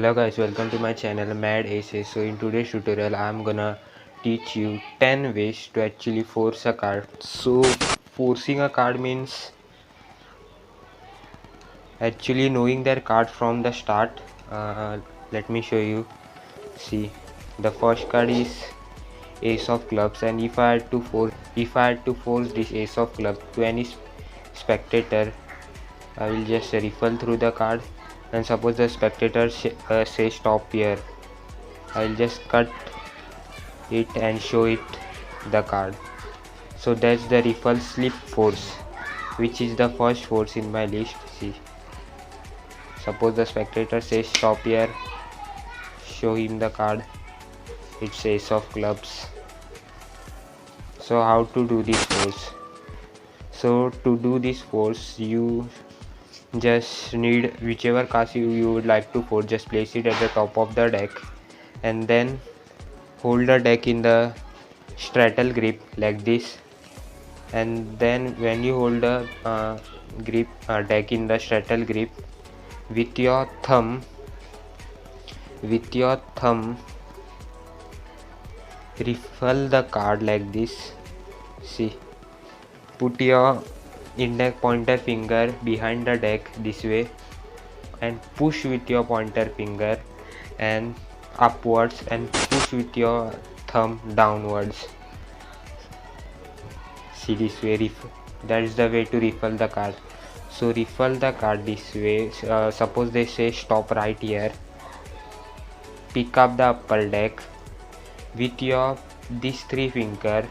Hello guys, welcome to my channel Mad Aces. So in today's tutorial I'm gonna teach you 10 ways to actually force a card. So forcing a card means actually knowing their card from the start. Let me show you. See, the first card is Ace of Clubs, and if I had to force this Ace of Clubs to any spectator, I will just riffle through the card, and suppose the spectator say stop here, I'll just cut it and show it the card. So that's the riffle slip force, which is the first force in my list. See, suppose the spectator says stop here, show him the card, it's Ace of Clubs. So how to do this force? So to do this force, you just need whichever card you would like to force, just place it at the top of the deck and then hold the deck in the straddle grip like this, and then when you hold the deck in the straddle grip with your thumb riffle the card like this. See, put your index pointer finger behind the deck this way and push with your pointer finger and upwards and push with your thumb downwards. See, this way, that is the way to riffle the card. So riffle the card this way. Suppose they say stop right here, pick up the upper deck with your these three finger,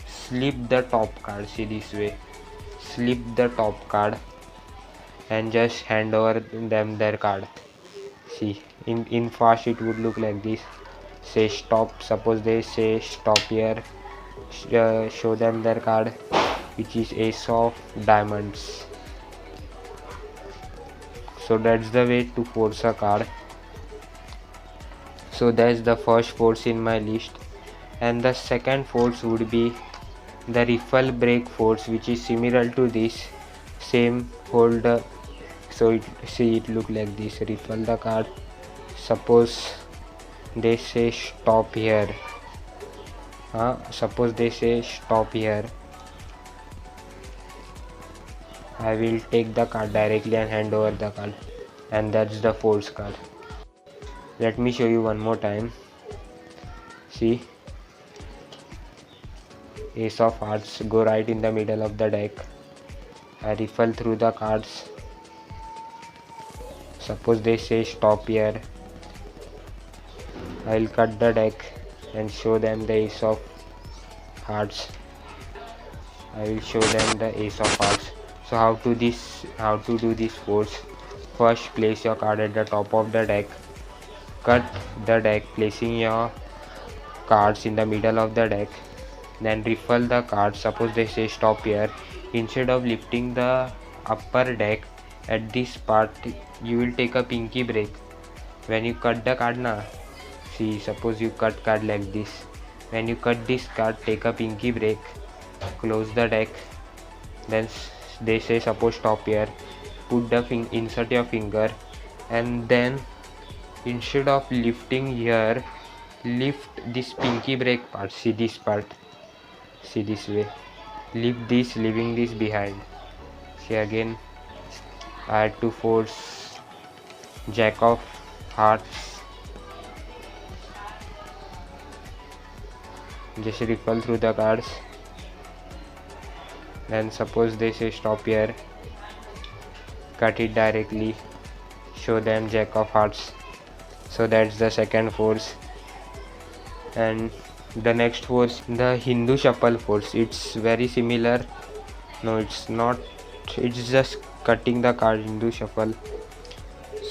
slip the top card. See, this way, slip the top card and just hand over them their card. See, in fast it would look like this. Say stop, suppose they say stop here, show them their card, which is Ace of Diamonds. So that's the way to force a card. So that's the first force in my list, and the second force would be the riffle break force, which is similar to this. Same hold so it look like this. Riffle the card, suppose they say stop here, suppose they say stop here, I will take the card directly and hand over the card, and that's the force card. Let me show you one more time. See, Ace of Hearts, go right in the middle of the deck, I riffle through the cards. Suppose they say stop here, I will cut the deck and show them the Ace of Hearts. I will show them the Ace of Hearts. So how to do this force? First, place your card at the top of the deck, cut the deck placing your cards in the middle of the deck, then riffle the cards. Suppose they say stop here, instead of lifting the upper deck at this part, you will take a pinky break when you cut the card now. See, suppose you cut card like this, when you cut this card, take a pinky break, close the deck, then they say suppose stop here, put the insert your finger, and then instead of lifting here, lift this pinky break part. See this part, see this way, lift this, leaving this behind. See, again I had to force Jack of Hearts, just riffle through the cards, then suppose they say stop here, cut it directly, show them Jack of Hearts. So that's the second force. And the next force, the Hindu shuffle force, it's very similar. No, it's not, it's just cutting the card Hindu shuffle.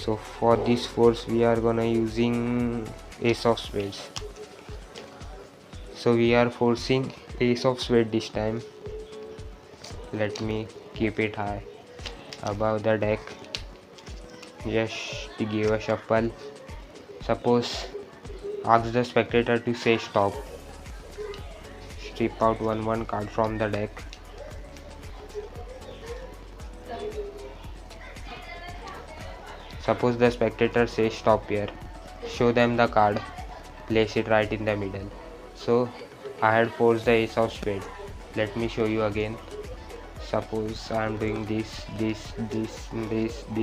So for this force we are gonna using Ace of Spades. So we are forcing Ace of Spades this time. Let me keep it high above the deck, just to give a shuffle. Suppose ask the spectator to say stop, strip out one card from the deck, Suppose the spectator says stop here, show them the card, place it right in the middle. So I had forced the ace of spade. Let me show you again. Suppose I am doing this.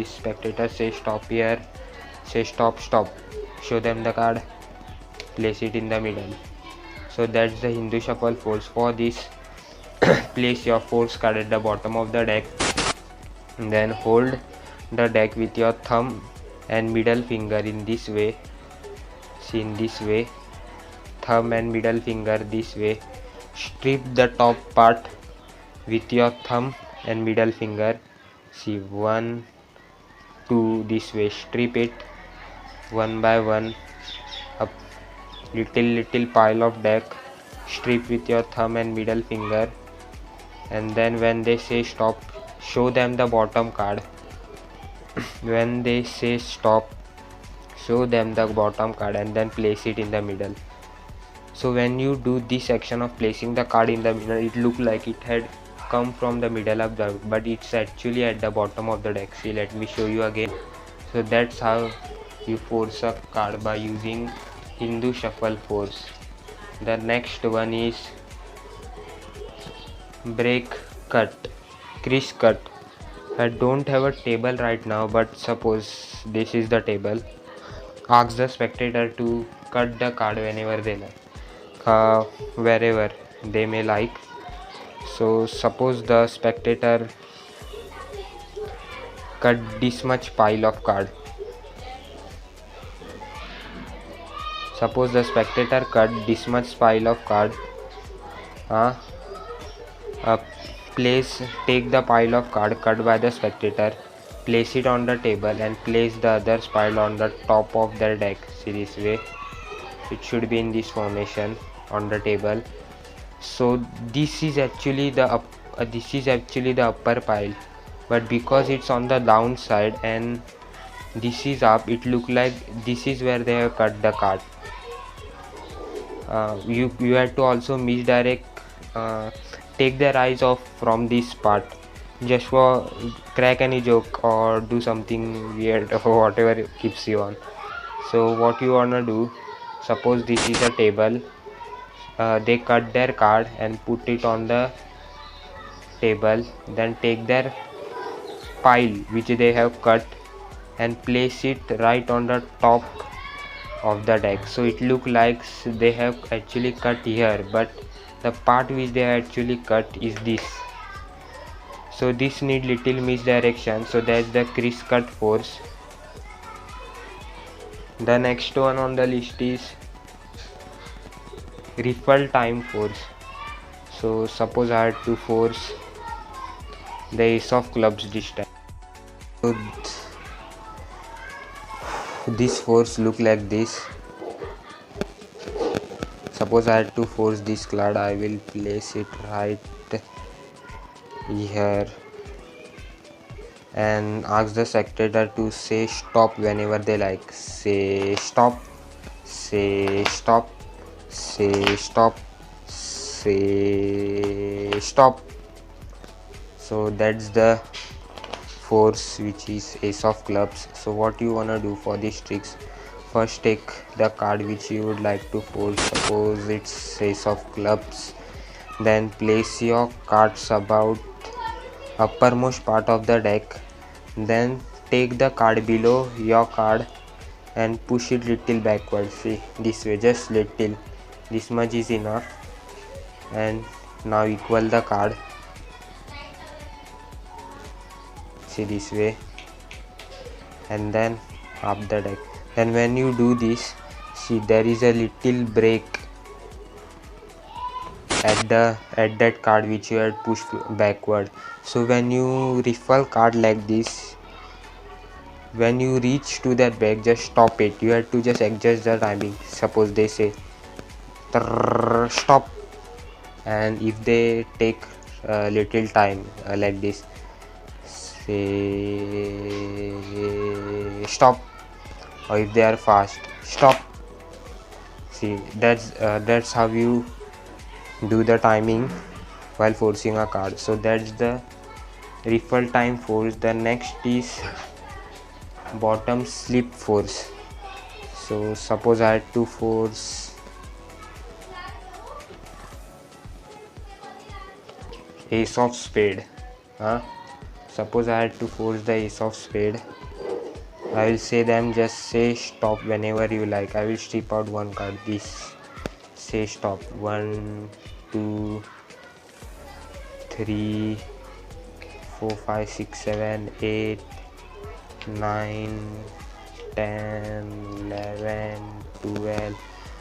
Spectator says stop here, say stop, show them the card, place it in the middle. So that's the Hindu shuffle force. For this, place your force card at the bottom of the deck, then hold the deck with your thumb and middle finger in this way. See, in this way, thumb and middle finger this way. Strip the top part with your thumb and middle finger. See, 1 2 this way. Strip it one by one. Up little pile of deck. Strip with your thumb and middle finger, and then when they say stop, show them the bottom card. When they say stop, show them the bottom card and then place it in the middle. So when you do this action of placing the card in the middle, it looked like it had come from the middle of the deck, but it's actually at the bottom of the deck. See, let me show you again. So that's how you force a card, by using Hindu shuffle force. The next one is break cut, crease cut. I don't have a table right now, but suppose this is the table. Ask the spectator to cut the card whenever they like, wherever they may like. So suppose the spectator cut this much pile of card. Suppose the spectator cut this much pile of card. Take the pile of card cut by the spectator, place it on the table, and place the other pile on the top of their deck. See, this way. It should be in this formation on the table. So this is actually the upper pile, but because it's on the down side and this is up, it look like this is where they have cut the card. You have to also misdirect, take their eyes off from this part, just for crack any joke or do something weird or whatever keeps you on. So what you wanna do, suppose this is a table, they cut their card and put it on the table, then take their pile which they have cut and place it right on the top of the deck. So it look like they have actually cut here, but the part which they actually cut is this. So this need little misdirection. So that's the crease cut force. The next one on the list is riffle time force. So suppose I had to force the ace of clubs this time. So this force look like this. Suppose I had to force this card, I will place it right here and ask the spectator to say stop whenever they like. Say stop, say stop, say stop, say stop. So that's the force, which is ace of clubs. So what you wanna do for these tricks, first take the card which you would like to force. Suppose it's ace of clubs, then place your cards about uppermost part of the deck, then take the card below your card and push it little backward. See, this way, just little, this much is enough. And now equal the card. See, this way, and then up the deck. Then when you do this, see, there is a little break at that card which you had pushed backward. So when you riffle card like this, when you reach to that break, just stop it. You have to just adjust the timing. Suppose they say stop, and if they take a little time like this, say stop, or if they are fast, stop. See, that's how you do the timing while forcing a card. So that's the riffle time force. The next is bottom slip force. So suppose I had to force ace of spade. Suppose I had to force the ace of spade. I will say them, just say stop whenever you like. I will strip out one card. This, say stop. 1, 2, 3, 4, 5, 6, 7, 8, 9, 10, 11, 12.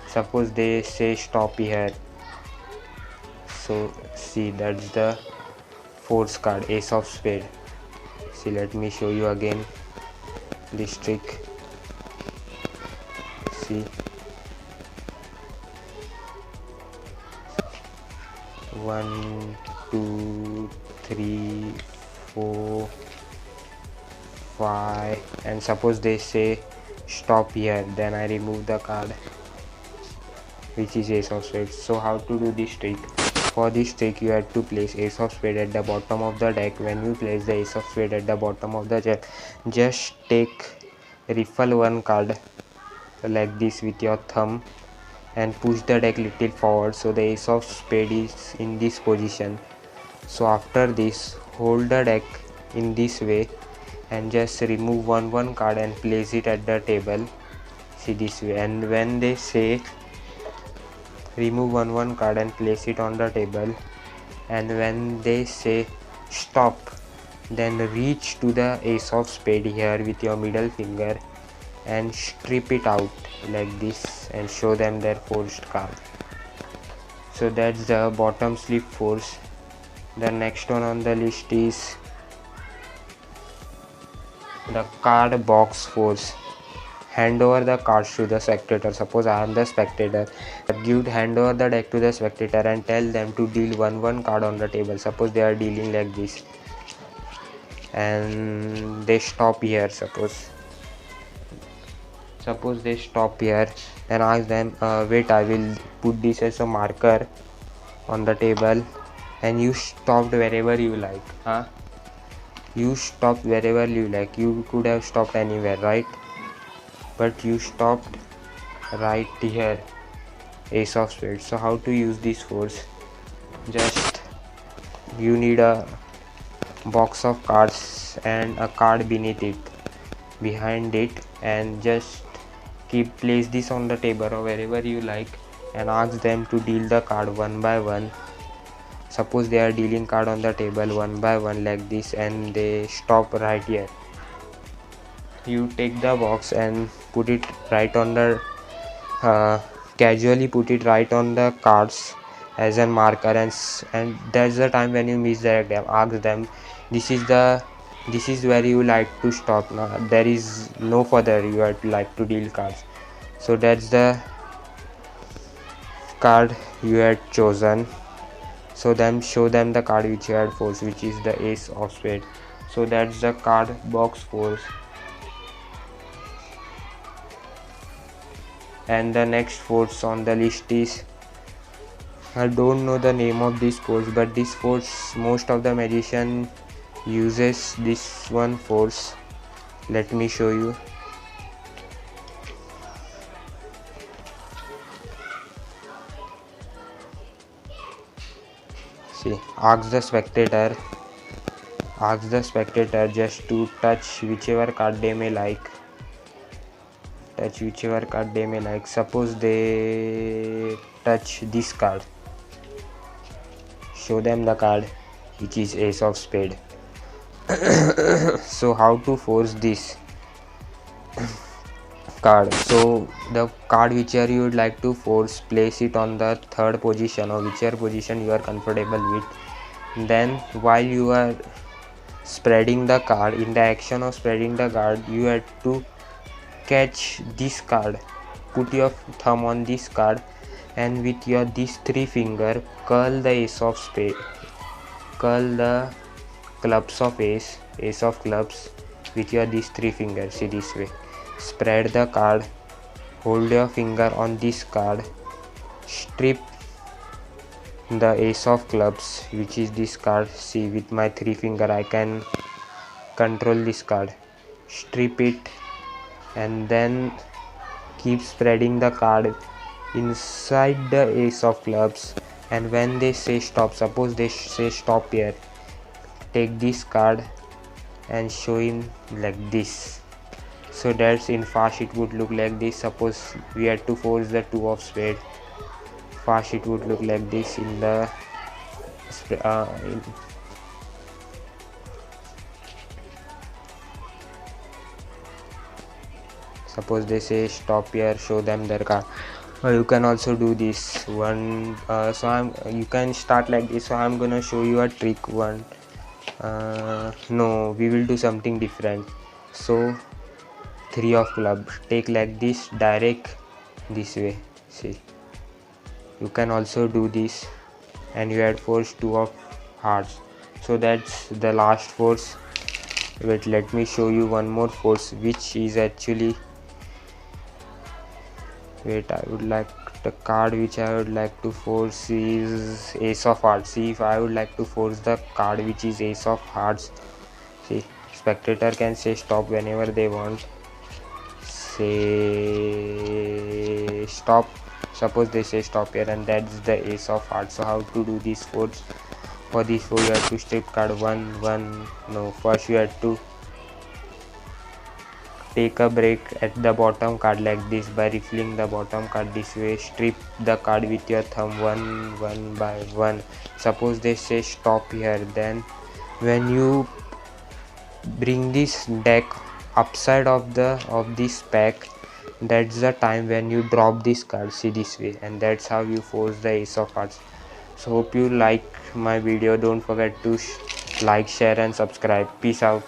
Suppose they say stop here. So see, that's the force card, ace of spade. See, let me show you again this trick. See, 1, 2, 3, 4, 5, and suppose they say stop here, then I remove the card, which is ace of spades. So how to do this trick? For this trick you have to place ace of spade at the bottom of the deck. When you place the ace of spade at the bottom of the deck, just riffle one card like this with your thumb and push the deck little forward, so the ace of spade is in this position. So after this, hold the deck in this way and just remove one card and place it at the table. See, this way. And when they say remove one card and place it on the table, and when they say stop, then reach to the ace of spade here with your middle finger and strip it out like this and show them their forced card. So that's the bottom slip force. The next one on the list is the card box force. Hand over the cards to the spectator. Suppose I am the spectator. Hand over the deck to the spectator and tell them to deal one card on the table. Suppose they are dealing like this and they stop here. Suppose they stop here, and ask them, wait, I will put this as a marker on the table, and you stopped wherever you like. You stopped wherever you like. You could have stopped anywhere, right? But you stopped right here, ace of spades. So how to use this force? Just you need a box of cards and a card behind it, and just place this on the table or wherever you like, and ask them to deal the card one by one. Suppose they are dealing card on the table one by one like this, and they stop right here. You take the box and put it right on the casually put it right on the cards as a marker, and that's the time when you miss the exam. Ask them, this is where you like to stop now. There is no further you would like to deal cards. So that's the card you had chosen. So then show them the card which you had forced, which is the ace of spades. So that's the card box force. And the next force on the list is, I don't know the name of this force, but this force most of the magician uses this one force. Let me show you. See, ask the spectator just to touch whichever card they may like. Suppose they touch this card, show them the card which is ace of spade. So how to force this card? So the card whichever you would like to force, place it on the third position or whichever position you are comfortable with. Then while you are spreading the card, in the action of spreading the card, you have to catch this card, put your thumb on this card, and with your these three finger curl the ace of spade, curl the clubs of ace of clubs with your these three fingers. See, this way. Spread the card, hold your finger on this card, strip the ace of clubs, which is this card. See, with my three finger I can control this card. strip it, and then keep spreading the card inside the ace of clubs. And when they say stop, suppose they say stop here, take this card and show him like this. So that's in fast it would look like this. Suppose we had to force the 2 of spade, fast it would look like this. In the suppose they say stop here, show them their card. You can also do this one. You can start like this. So I'm gonna show you a trick one. No, we will do something different. So 3 of club, take like this, direct this way. See, you can also do this, and you had force 2 of hearts. So that's the last force. Wait, let me show you one more force, which is actually, wait, I would like the card which I would like to force is ace of hearts. See, if I would like to force the card which is ace of hearts, see, spectator can say stop whenever they want. Say stop, suppose they say stop here, and that's the ace of hearts. So how to do this force? For this force you have to strip card 1. No, first you have to take a break at the bottom card like this by refilling the bottom card this way. Strip the card with your thumb one by one. Suppose they say stop here, then when you bring this deck upside of this pack, that's the time when you drop this card. See, this way, and that's how you force the ace of hearts. So hope you like my video. Don't forget to like, share and subscribe. Peace out.